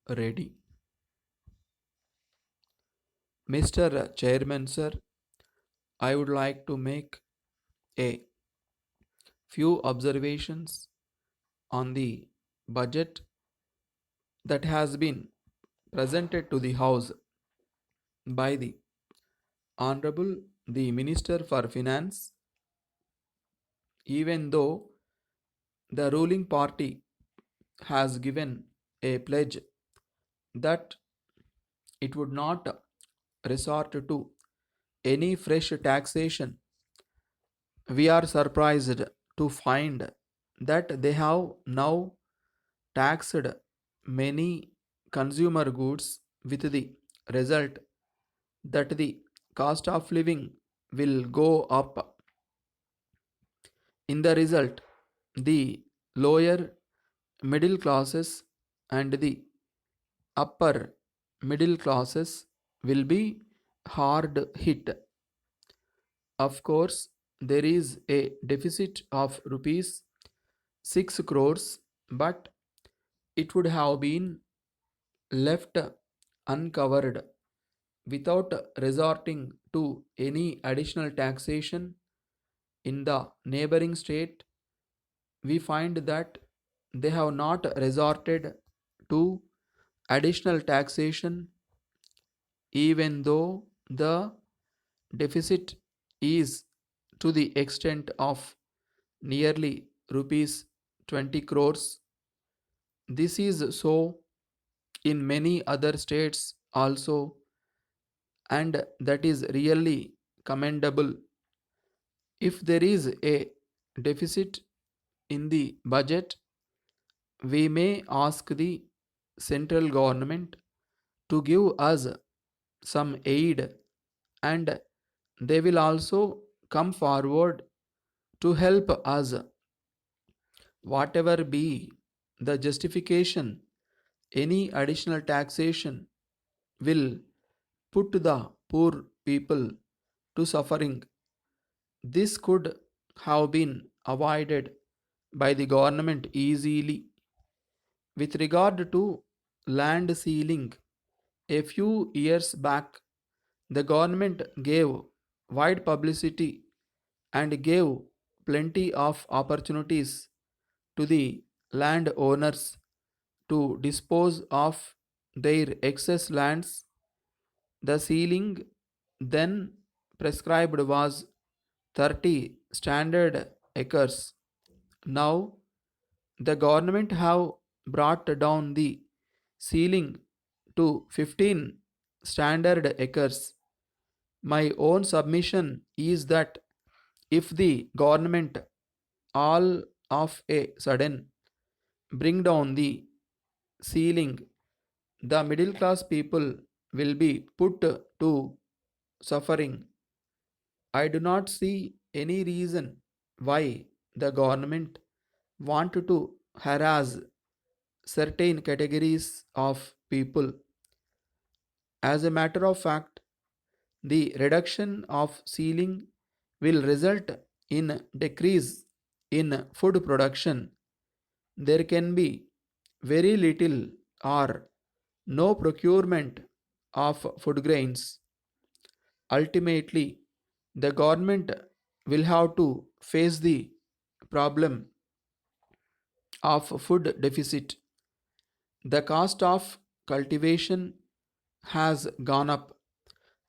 Ready. Mr. Chairman, sir, I would like to make a few observations on the budget that has been presented to the House by the Honorable the Minister for Finance, even though the ruling party has given a pledge that it would not resort to any fresh taxation. We are surprised to find that they have now taxed many consumer goods with the result that the cost of living will go up. In the result, the lower middle classes and the upper middle classes will be hard hit. Of course, there is a deficit of rupees 6 crores, but it would have been left uncovered without resorting to any additional taxation. In the neighboring state, we find that they have not resorted to additional taxation, even though the deficit is to the extent of nearly rupees 20 crores. This is so in many other states also, and that is really commendable. If there is a deficit in the budget, we may ask the central government to give us some aid, and they will also come forward to help us. Whatever be the justification, any additional taxation will put the poor people to suffering. This could have been avoided by the government easily. With regard to land sealing, a few years back, the government gave wide publicity and gave plenty of opportunities to the landowners to dispose of their excess lands. The ceiling then prescribed was 30 standard acres. Now the government have brought down the ceiling to 15 standard acres. My own submission is that if the government all of a sudden bring down the ceiling, the middle class people will be put to suffering. I do not see any reason why the government want to harass certain categories of people. As a matter of fact, the reduction of ceiling will result in decrease in food production. There can be very little or no procurement of food grains. Ultimately, the government will have to face the problem of food deficit. The cost of cultivation has gone up.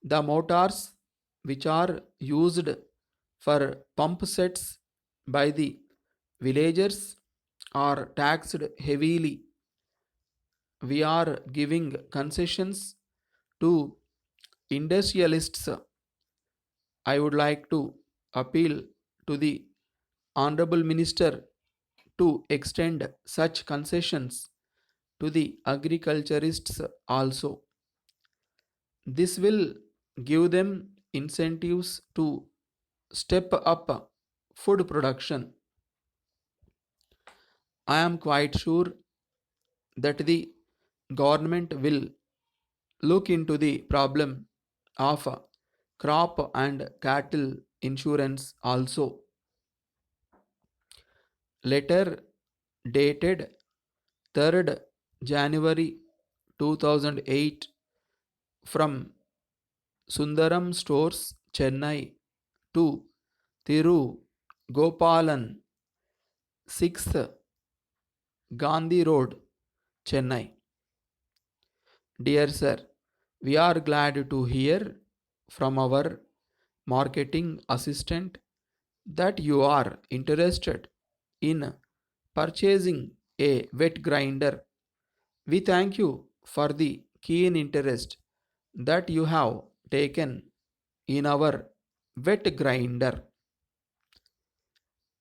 The motors which are used for pump sets by the villagers are taxed heavily. We are giving concessions to industrialists. I would like to appeal to the Honorable Minister to extend such concessions to the agriculturists also. This will give them incentives to step up food production. I am quite sure that the government will look into the problem of crop and cattle insurance also. Letter dated 3rd January 2008 from Sundaram Stores, Chennai to Thiru Gopalan, 6th Gandhi Road, Chennai. Dear Sir, we are glad to hear from our marketing assistant that you are interested in purchasing a wet grinder. We thank you for the keen interest that you have taken in our wet grinder.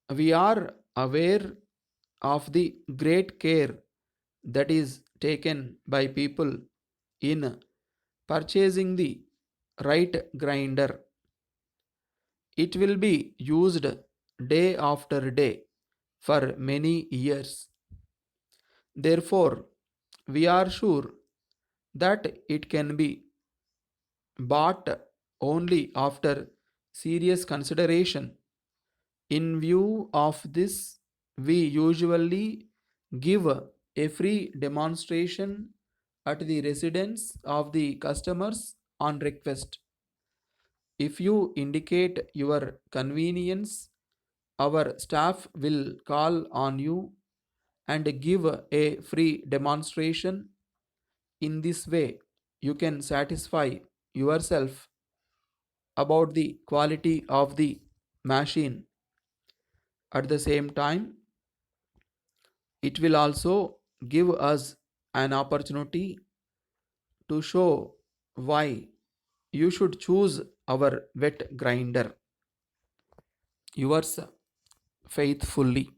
We are aware of the great care that is taken by people in purchasing the right grinder. It will be used day after day for many years. Therefore, we are sure that it can be bought only after serious consideration. In view of this, we usually give a free demonstration at the residence of the customers on request. If you indicate your convenience, our staff will call on you and give a free demonstration. In this way, you can satisfy yourself about the quality of the machine. At the same time, it will also give us an opportunity to show why you should choose our wet grinder. Yours faithfully.